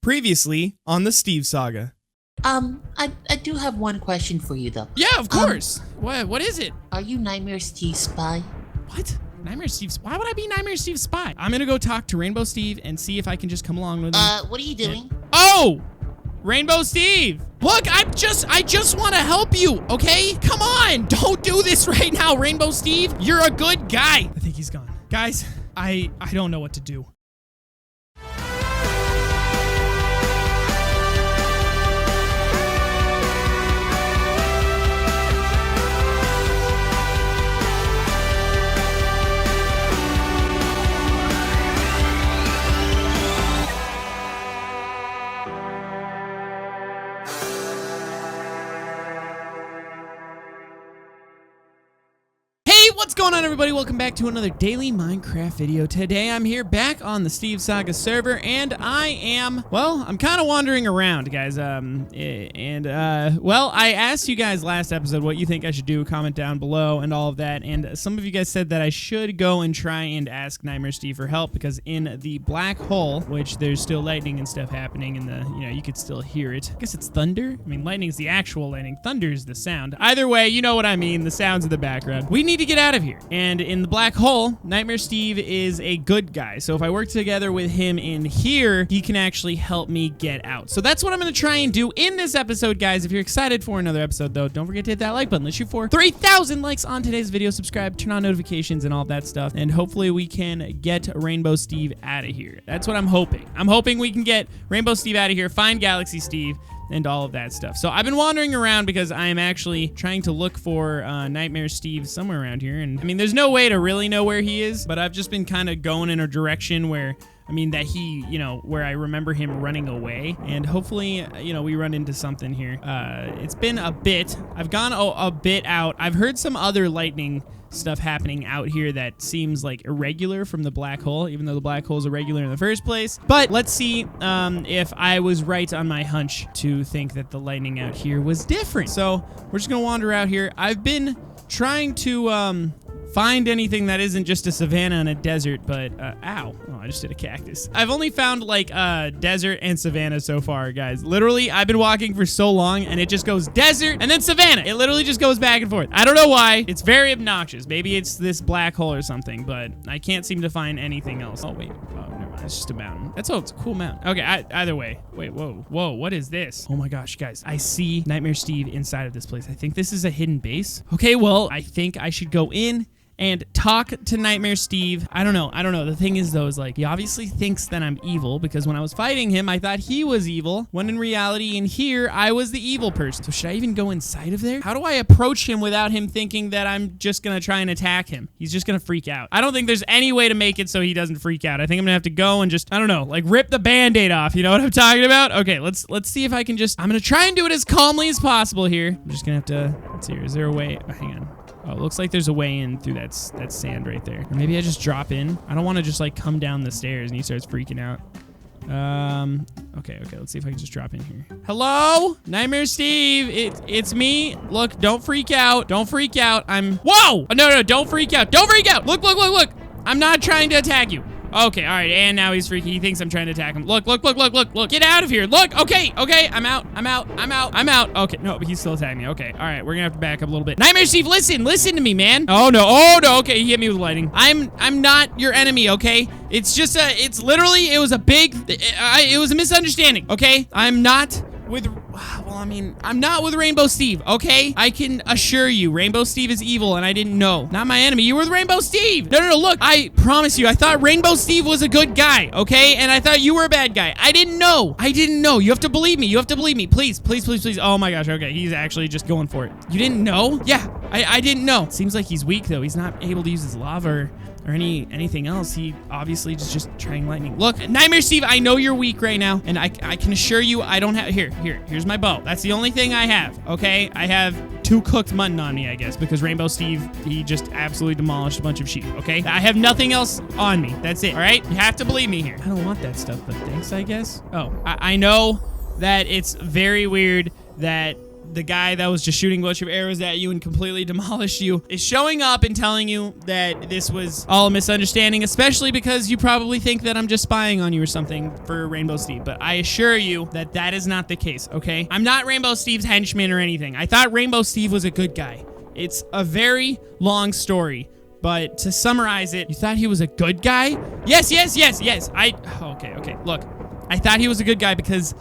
Previously on the Steve Saga. I do have one question for you, though. Yeah, of course. What is it? Are you Nightmare Steve's spy? What? Nightmare Steve's? Why would I be Nightmare Steve's spy? I'm gonna go talk to Rainbow Steve and see if I can just come along with him. What are you doing? Oh! Rainbow Steve! Look, I just want to help you, okay? Come on! Don't do this right now, Rainbow Steve! You're a good guy! I think he's gone. Guys, I don't know what to do. What's going on, everybody? Welcome back to another daily Minecraft video. Today I'm here back on the Steve Saga server, and I'm kind of wandering around, guys. Well, I asked you guys last episode what you think I should do. Comment down below and all of that, and some of you guys said that I should go and try and ask Nightmare Steve for help, because in the black hole, which there's still lightning and stuff happening, and you could still hear it. I guess it's thunder? I mean, lightning's the actual lightning. Thunder is the sound. Either way, you know what I mean. The sounds in the background. We need to get out of here. And in the black hole, Nightmare Steve is a good guy. So if I work together with him in here, he can actually help me get out. So that's what I'm going to try and do in this episode, guys. If you're excited for another episode, though, don't forget to hit that like button. Let's shoot for 3,000 likes on today's video. Subscribe, turn on notifications, and all that stuff. And hopefully we can get Rainbow Steve out of here. That's what I'm hoping. I'm hoping we can get Rainbow Steve out of here, find Galaxy Steve, and all of that stuff. So I've been wandering around because I am actually trying to look for Nightmare Steve somewhere around here. And I mean, there's no way to really know where he is, but I've just been kind of going in a direction where, that he, where I remember him running away. And hopefully, we run into something here. It's been a bit. I've gone a bit out. I've heard some other lightning stuff happening out here that seems like irregular from the black hole, even though the black hole is irregular in the first place. But let's see if I was right on my hunch to think that the lightning out here was different. So we're just gonna wander out here. I've been trying to find anything that isn't just a savanna and a desert, but ow. Oh, I just did a cactus. I've only found like desert and savanna so far, guys. Literally, I've been walking for so long and it just goes desert and then savanna. It literally just goes back and forth. I don't know why. It's very obnoxious. Maybe it's this black hole or something, but I can't seem to find anything else. Oh, wait. Oh, never mind. It's just a mountain. It's a cool mountain. Okay, either way. Wait, whoa. What is this? Oh my gosh, guys. I see Nightmare Steve inside of this place. I think this is a hidden base. Okay, well, I think I should go in and talk to Nightmare Steve. I don't know. The thing is, though, is like, he obviously thinks that I'm evil, because when I was fighting him, I thought he was evil, when in reality, in here, I was the evil person. So should I even go inside of there? How do I approach him without him thinking that I'm just gonna try and attack him? He's just gonna freak out. I don't think there's any way to make it so he doesn't freak out. I think I'm gonna have to go and just, I don't know, like rip the Band-Aid off. You know what I'm talking about? Okay, let's see if I can just, I'm gonna try and do it as calmly as possible here. I'm just gonna have to, let's see here. Is there a way? Oh, hang on. Oh, it looks like there's a way in through that sand right there. Or maybe I just drop in. I don't want to just like come down the stairs and he starts freaking out. Okay, let's see if I can just drop in here. Hello? Nightmare Steve, it's me. Look, don't freak out. Don't freak out. Whoa! No, don't freak out. Don't freak out. Look. I'm not trying to attack you. Okay, all right, and now he's freaking. He thinks I'm trying to attack him. Look. Get out of here. Look, okay. I'm out. Okay, no, but he's still attacking me. Okay, all right, we're gonna have to back up a little bit. Nightmare Steve, listen to me, man. Oh, no, okay, he hit me with lightning. I'm not your enemy, okay? It's just it was a misunderstanding, okay? I'm not with Rainbow Steve, okay? I can assure you, Rainbow Steve is evil, and I didn't know. Not my enemy. You were with Rainbow Steve. No, look, I promise you, I thought Rainbow Steve was a good guy, okay? And I thought you were a bad guy. I didn't know. You have to believe me. Please. Oh my gosh, okay, he's actually just going for it. You didn't know? Yeah, I didn't know. Seems like he's weak, though. He's not able to use his lava or anything else. He obviously just trying lightning. Look, Nightmare Steve, I know you're weak right now, and I can assure you I don't have, here's my bow. That's the only thing I have, okay? I have 2 cooked mutton on me, I guess, because Rainbow Steve, he just absolutely demolished a bunch of sheep, okay? I have nothing else on me. That's it, all right? You have to believe me here. I don't want that stuff, but thanks, I guess. Oh, I know that it's very weird that the guy that was just shooting a bunch of arrows at you and completely demolished you, is showing up and telling you that this was all a misunderstanding, especially because you probably think that I'm just spying on you or something for Rainbow Steve. But I assure you that that is not the case, okay? I'm not Rainbow Steve's henchman or anything. I thought Rainbow Steve was a good guy. It's a very long story, but to summarize it, you thought he was a good guy? Yes. Okay. Look, I thought he was a good guy because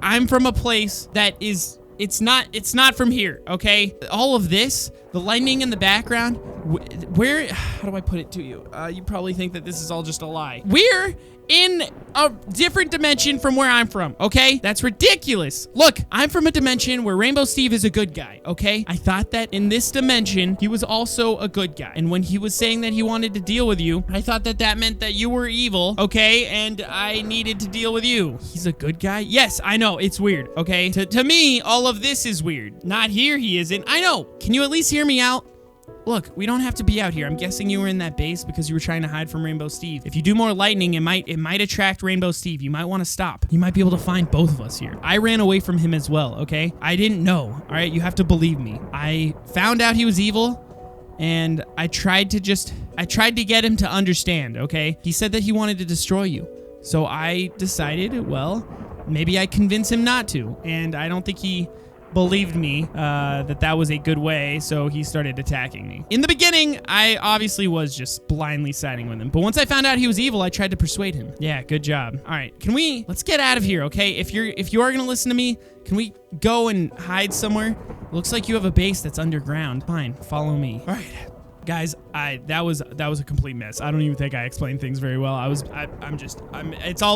I'm from a place that is, it's not from here, okay? All of this, the lightning in the background, how do I put it to you? You probably think that this is all just a lie. We're in a different dimension from where I'm from, okay? That's ridiculous. Look, I'm from a dimension where Rainbow Steve is a good guy, okay? I thought that in this dimension, he was also a good guy. And when he was saying that he wanted to deal with you, I thought that that meant that you were evil, okay? And I needed to deal with you. He's a good guy? Yes, I know. It's weird, okay? To me, all of this is weird. Not here, he isn't. I know. Can you at least hear me out? Look, we don't have to be out here. I'm guessing you were in that base because you were trying to hide from Rainbow Steve. If you do more lightning, it might attract Rainbow Steve. You might want to stop. You might be able to find both of us here. I ran away from him as well, okay? I didn't know, all right? You have to believe me. I found out he was evil, and I tried to get him to understand, okay? He said that he wanted to destroy you. So I decided, well, maybe I convince him not to, and I don't think he believed me that was a good way, so he started attacking me. In the beginning, I obviously was just blindly siding with him, but once I found out he was evil, I tried to persuade him. Yeah, good job. All right, let's get out of here, okay? If you are gonna listen to me, can we go and hide somewhere? Looks like you have a base that's underground. Fine, follow me. All right. Guys, that was a complete mess. I don't even think I explained things very well.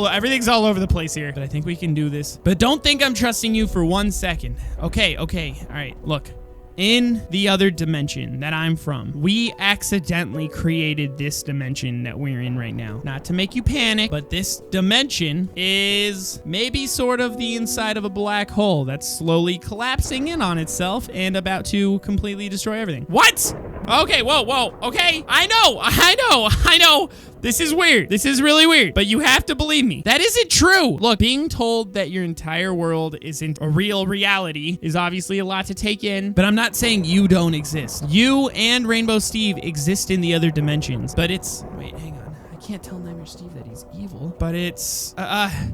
Everything's all over the place here, but I think we can do this. But don't think I'm trusting you for 1 second. Okay. All right, look. In the other dimension that I'm from, we accidentally created this dimension that we're in right now. Not to make you panic, but this dimension is maybe sort of the inside of a black hole that's slowly collapsing in on itself and about to completely destroy everything. What? Okay, whoa. Okay, I know. This is weird. This is really weird, but you have to believe me. That isn't true. Look, being told that your entire world isn't a real reality is obviously a lot to take in, but I'm not saying you don't exist. You and Rainbow Steve exist in the other dimensions, but wait, hang on. I can't tell Nightmare Steve that he's evil, but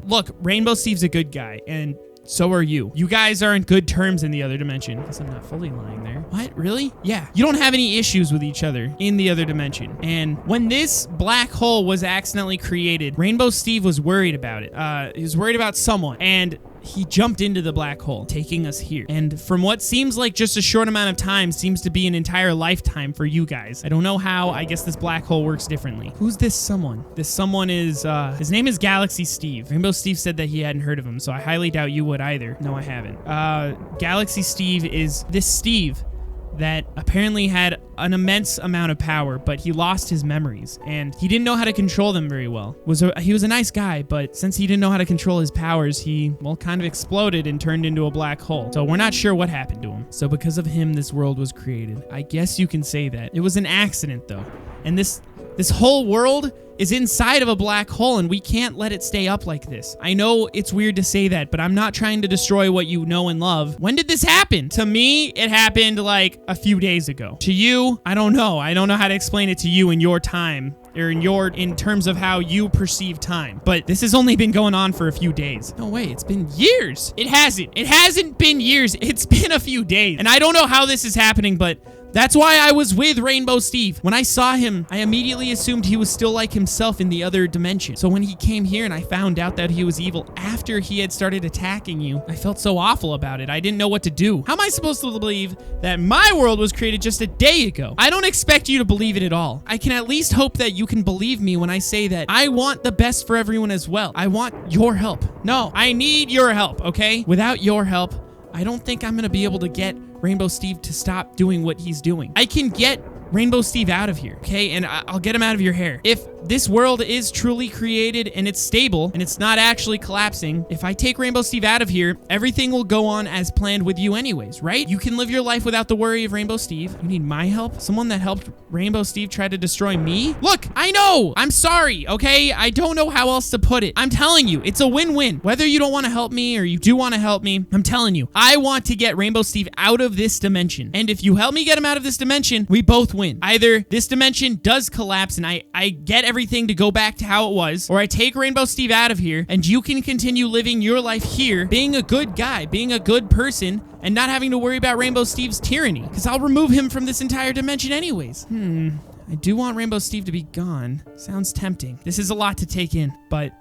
look, Rainbow Steve's a good guy, and so are you. You guys are in good terms in the other dimension. I guess I'm not fully lying there. What? Really? Yeah. You don't have any issues with each other in the other dimension. And when this black hole was accidentally created, Rainbow Steve was worried about it. He was worried about someone, and he jumped into the black hole, taking us here. And from what seems like just a short amount of time seems to be an entire lifetime for you guys. I don't know how. I guess this black hole works differently. Who's this someone? This someone is, his name is Galaxy Steve. Rainbow Steve said that he hadn't heard of him, so I highly doubt you would either. No, I haven't. Galaxy Steve is this Steve that apparently had an immense amount of power, but he lost his memories, and he didn't know how to control them very well. He was a nice guy, but since he didn't know how to control his powers, he, well, kind of exploded and turned into a black hole. So we're not sure what happened to him. So because of him, this world was created. I guess you can say that. It was an accident, though. And this whole world is inside of a black hole, and we can't let it stay up like this. I know it's weird to say that, but I'm not trying to destroy what you know and love. When did this happen? To me, it happened like a few days ago. To you, I don't know. I don't know how to explain it to you in your time, or in terms of how you perceive time. But this has only been going on for a few days. No way, it's been years. It hasn't been years. It's been a few days. And I don't know how this is happening, but that's why I was with Rainbow Steve. When I saw him, I immediately assumed he was still like himself in the other dimension. So when he came here and I found out that he was evil after he had started attacking you, I felt so awful about it. I didn't know what to do. How am I supposed to believe that my world was created just a day ago? I don't expect you to believe it at all. I can at least hope that you can believe me when I say that I want the best for everyone as well. I want your help. No, I need your help, okay? Without your help, I don't think I'm gonna be able to get Rainbow Steve to stop doing what he's doing. I can get Rainbow Steve out of here, okay? And I'll get him out of your hair. If this world is truly created and it's stable and it's not actually collapsing, if I take Rainbow Steve out of here, everything will go on as planned with you anyways, right? You can live your life without the worry of Rainbow Steve. You need my help? Someone that helped Rainbow Steve try to destroy me? Look, I know! I'm sorry, okay? I don't know how else to put it. I'm telling you, it's a win-win. Whether you don't want to help me or you do want to help me, I'm telling you, I want to get Rainbow Steve out of this dimension. And if you help me get him out of this dimension, we both win. Either this dimension does collapse and I get everything to go back to how it was, or I take Rainbow Steve out of here and you can continue living your life here, being a good guy, being a good person, and not having to worry about Rainbow Steve's tyranny, because I'll remove him from this entire dimension anyways. I do want Rainbow Steve to be gone. Sounds tempting. This is a lot to take in, but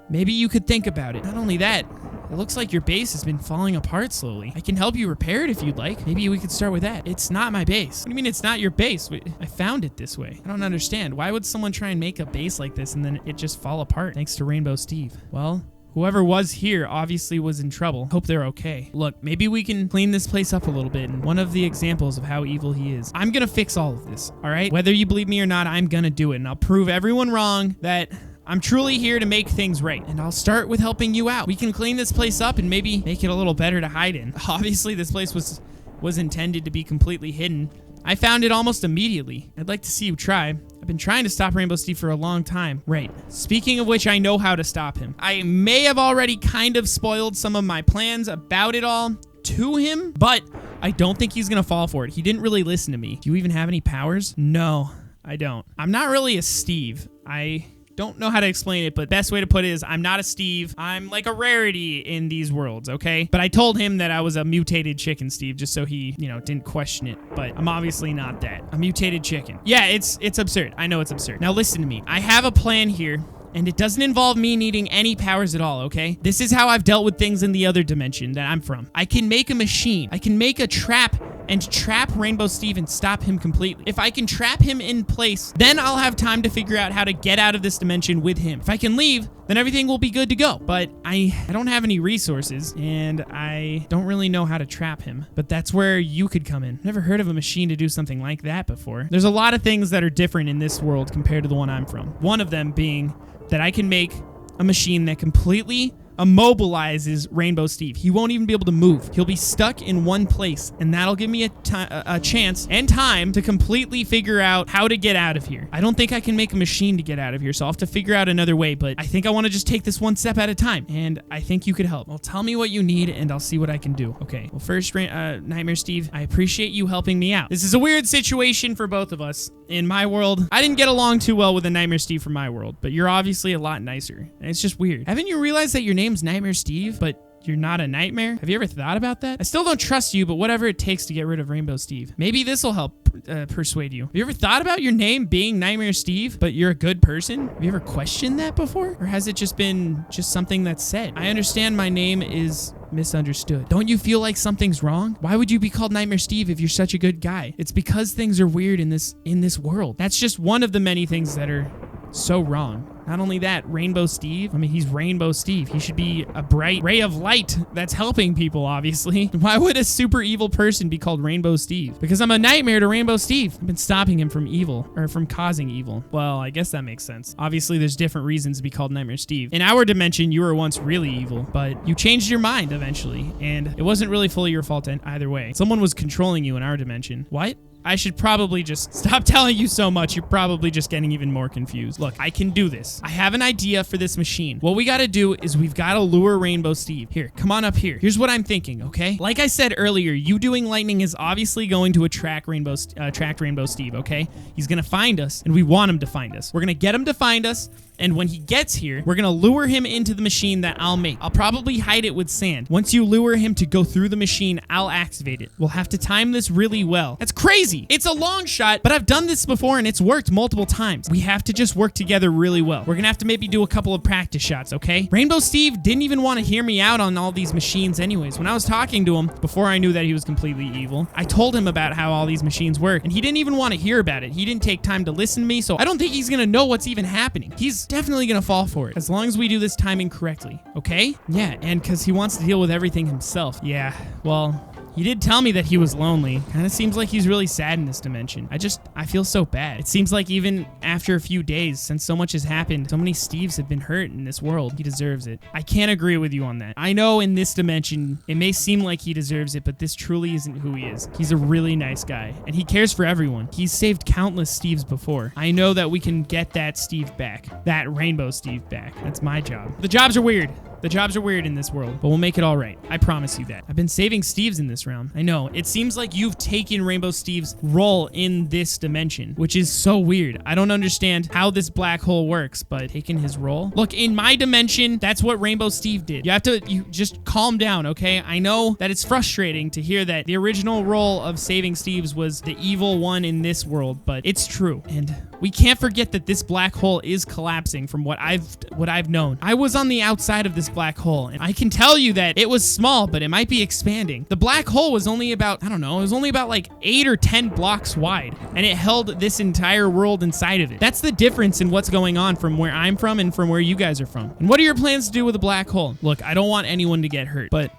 maybe you could think about it. Not only that, it looks like your base has been falling apart slowly. I can help you repair it if you'd like. Maybe we could start with that. It's not my base. What do you mean it's not your base? I found it this way. I don't understand. Why would someone try and make a base like this and then it just fall apart thanks to Rainbow Steve? Well, whoever was here obviously was in trouble. Hope they're okay. Look, maybe we can clean this place up a little bit, and one of the examples of how evil he is. I'm gonna fix all of this, all right? Whether you believe me or not, I'm gonna do it, and I'll prove everyone wrong that I'm truly here to make things right, and I'll start with helping you out. We can clean this place up and maybe make it a little better to hide in. Obviously, this place was intended to be completely hidden. I found it almost immediately. I'd like to see you try. I've been trying to stop Rainbow Steve for a long time. Right. Speaking of which, I know how to stop him. I may have already kind of spoiled some of my plans about it all to him, but I don't think he's gonna fall for it. He didn't really listen to me. Do you even have any powers? No, I don't. I'm not really a Steve. I don't know how to explain it, but best way to put it is I'm not a Steve. I'm like a rarity in these worlds, okay? But I told him that I was a mutated chicken, Steve, just so he, didn't question it. But I'm obviously not that. A mutated chicken. Yeah, it's absurd. I know it's absurd. Now listen to me. I have a plan here, and it doesn't involve me needing any powers at all, okay? This is how I've dealt with things in the other dimension that I'm from. I can make a machine. I can make a trap and trap Rainbow Steve and stop him completely. If I can trap him in place, then I'll have time to figure out how to get out of this dimension with him. If I can leave, then everything will be good to go. But I don't have any resources, and I don't really know how to trap him. But that's where you could come in. Never heard of a machine to do something like that before. There's a lot of things that are different in this world compared to the one I'm from. One of them being that I can make a machine that completely immobilizes Rainbow Steve. He won't even be able to move. He'll be stuck in one place, and that'll give me a chance and time to completely figure out how to get out of here. I don't think I can make a machine to get out of here, so I'll have to figure out another way, but I think I want to just take this one step at a time, and I think you could help. Well, tell me what you need, and I'll see what I can do. Okay, well, first, Nightmare Steve, I appreciate you helping me out. This is a weird situation for both of us. In my world, I didn't get along too well with a Nightmare Steve from my world, but you're obviously a lot nicer, and it's just weird. Haven't you realized that your name's Nightmare Steve, but you're not a nightmare? Have you ever thought about that? I still don't trust you, but whatever it takes to get rid of Rainbow Steve. Maybe this will help persuade you. Have you ever thought about your name being Nightmare Steve, but you're a good person? Have you ever questioned that before? Or has it just been something that's said? I understand my name is misunderstood. Don't you feel like something's wrong? Why would you be called Nightmare Steve if you're such a good guy? It's because things are weird in this world. That's just one of the many things that are so wrong. Not only that, Rainbow Steve, I mean, he's Rainbow Steve. He should be a bright ray of light that's helping people, obviously. Why would a super evil person be called Rainbow Steve? Because I'm a nightmare to Rainbow Steve. I've been stopping him from evil, or from causing evil. Well, I guess that makes sense. Obviously, there's different reasons to be called Nightmare Steve. In our dimension, you were once really evil, but you changed your mind eventually, and it wasn't really fully your fault either way. Someone was controlling you in our dimension. What? I should probably just stop telling you so much. You're probably just getting even more confused. Look, I can do this. I have an idea for this machine. What we gotta do is we've gotta lure Rainbow Steve. Here, come on up here. Here's what I'm thinking, okay? Like I said earlier, you doing lightning is obviously going to attract Rainbow Steve, okay? He's gonna find us, and we want him to find us. We're gonna get him to find us, and when he gets here, we're gonna lure him into the machine that I'll make. I'll probably hide it with sand. Once you lure him to go through the machine, I'll activate it. We'll have to time this really well. That's crazy. It's a long shot, but I've done this before and it's worked multiple times. We have to just work together really well. We're gonna have to maybe do a couple of practice shots, okay? Rainbow Steve didn't even want to hear me out on all these machines anyways. When I was talking to him, before I knew that he was completely evil, I told him about how all these machines work, and he didn't even want to hear about it. He didn't take time to listen to me, so I don't think he's gonna know what's even happening. He's definitely gonna fall for it, as long as we do this timing correctly, okay? Yeah, and because he wants to deal with everything himself. Yeah, well, He did tell me that he was lonely. Kind of seems like he's really sad in this dimension. I feel so bad. It seems like even after a few days, since so much has happened, so many Steves have been hurt in this world. He deserves it. I can't agree with you on that. I know in this dimension, it may seem like he deserves it, but this truly isn't who he is. He's a really nice guy, and he cares for everyone. He's saved countless Steves before. I know that we can get that Steve back. That Rainbow Steve back. That's my job. The jobs are weird. The jobs are weird in this world, but we'll make it all right. I promise you that. I've been saving Steves in this realm. I know. It seems like you've taken Rainbow Steve's role in this dimension, which is so weird. I don't understand how this black hole works, but taking his role? Look, in my dimension, that's what Rainbow Steve did. You just calm down, okay? I know that it's frustrating to hear that the original role of saving Steves was the evil one in this world, but it's true. And we can't forget that this black hole is collapsing from what I've known. I was on the outside of this black hole, and I can tell you that it was small, but it might be expanding. The black hole was only about, I don't know, it was only about like 8 or 10 blocks wide, and it held this entire world inside of it. That's the difference in what's going on from where I'm from and from where you guys are from. And what are your plans to do with a black hole? Look, I don't want anyone to get hurt, but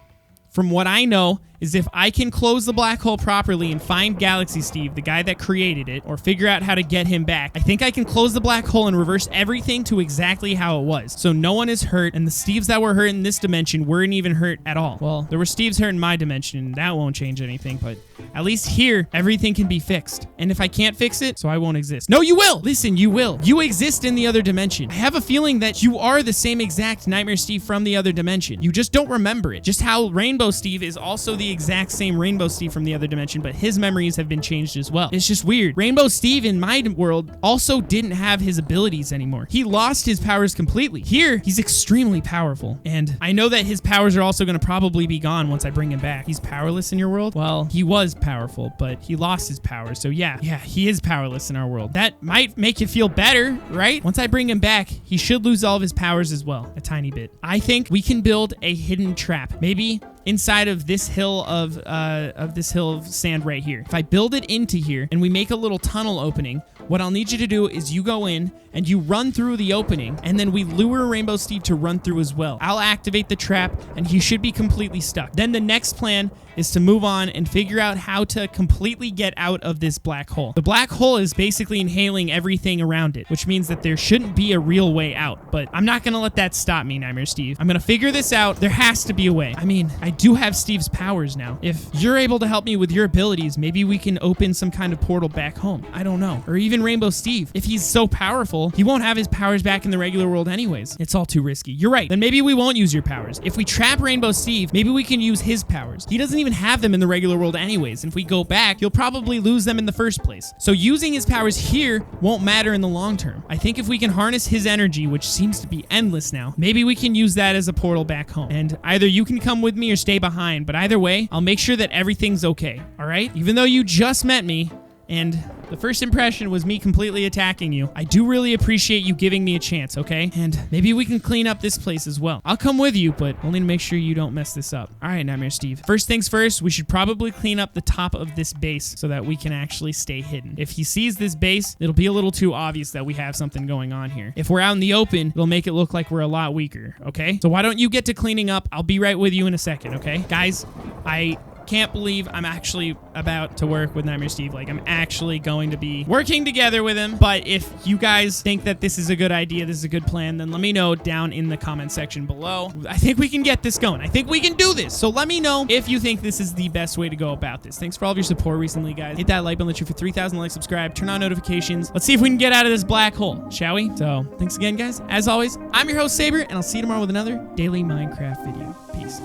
from what I know is if I can close the black hole properly and find Galaxy Steve, the guy that created it, or figure out how to get him back, I think I can close the black hole and reverse everything to exactly how it was. So no one is hurt, and the Steves that were hurt in this dimension weren't even hurt at all. Well, there were Steves hurt in my dimension, and that won't change anything, but at least here, everything can be fixed. And if I can't fix it, so I won't exist. No, you will! Listen, you will. You exist in the other dimension. I have a feeling that you are the same exact Nightmare Steve from the other dimension. You just don't remember it. Just how Rainbow Steve is also the exact same Rainbow Steve from the other dimension, but his memories have been changed as well. It's just weird. Rainbow Steve in my world also didn't have his abilities anymore. He lost his powers completely. Here, he's extremely powerful, and I know that his powers are also going to probably be gone once I bring him back. He's powerless in your world? Well, he was powerful, but he lost his powers, so yeah, he is powerless in our world. That might make you feel better, right? Once I bring him back, he should lose all of his powers as well, a tiny bit. I think we can build a hidden trap, maybe inside of this hill of sand right here. If I build it into here and we make a little tunnel opening, what I'll need you to do is you go in and you run through the opening, and then we lure Rainbow Steve to run through as well. I'll activate the trap, and he should be completely stuck. Then the next plan is to move on and figure out how to completely get out of this black hole. The black hole is basically inhaling everything around it, which means that there shouldn't be a real way out, but I'm not gonna let that stop me, Nightmare Steve. I'm gonna figure this out. There has to be a way. I mean, I do have Steve's powers now. If you're able to help me with your abilities, maybe we can open some kind of portal back home. I don't know. Or even Rainbow Steve. If he's so powerful, he won't have his powers back in the regular world anyways. It's all too risky. You're right. Then maybe we won't use your powers. If we trap Rainbow Steve, maybe we can use his powers. He doesn't even have them in the regular world anyways. And if we go back, he'll probably lose them in the first place. So using his powers here won't matter in the long term. I think if we can harness his energy, which seems to be endless now, maybe we can use that as a portal back home. And either you can come with me or stay behind, but either way, I'll make sure that everything's okay, all right? Even though you just met me, and the first impression was me completely attacking you, I do really appreciate you giving me a chance, okay? And maybe we can clean up this place as well. I'll come with you, but only to make sure you don't mess this up. All right, Nightmare Steve. First things first, we should probably clean up the top of this base so that we can actually stay hidden. If he sees this base, it'll be a little too obvious that we have something going on here. If we're out in the open, it'll make it look like we're a lot weaker, okay? So why don't you get to cleaning up? I'll be right with you in a second, okay? Guys, I can't believe I'm actually about to work with Nightmare Steve. Like, I'm actually going to be working together with him. But if you guys think that this is a good idea, this is a good plan, then let me know down in the comment section below. I think we can get this going. I think we can do this. So let me know if you think this is the best way to go about this. Thanks for all of your support recently, guys. Hit that like button, let's shoot for 3,000 likes, subscribe, turn on notifications. Let's see if we can get out of this black hole, shall we? So thanks again, guys. As always, I'm your host, Sabre, and I'll see you tomorrow with another daily Minecraft video. Peace.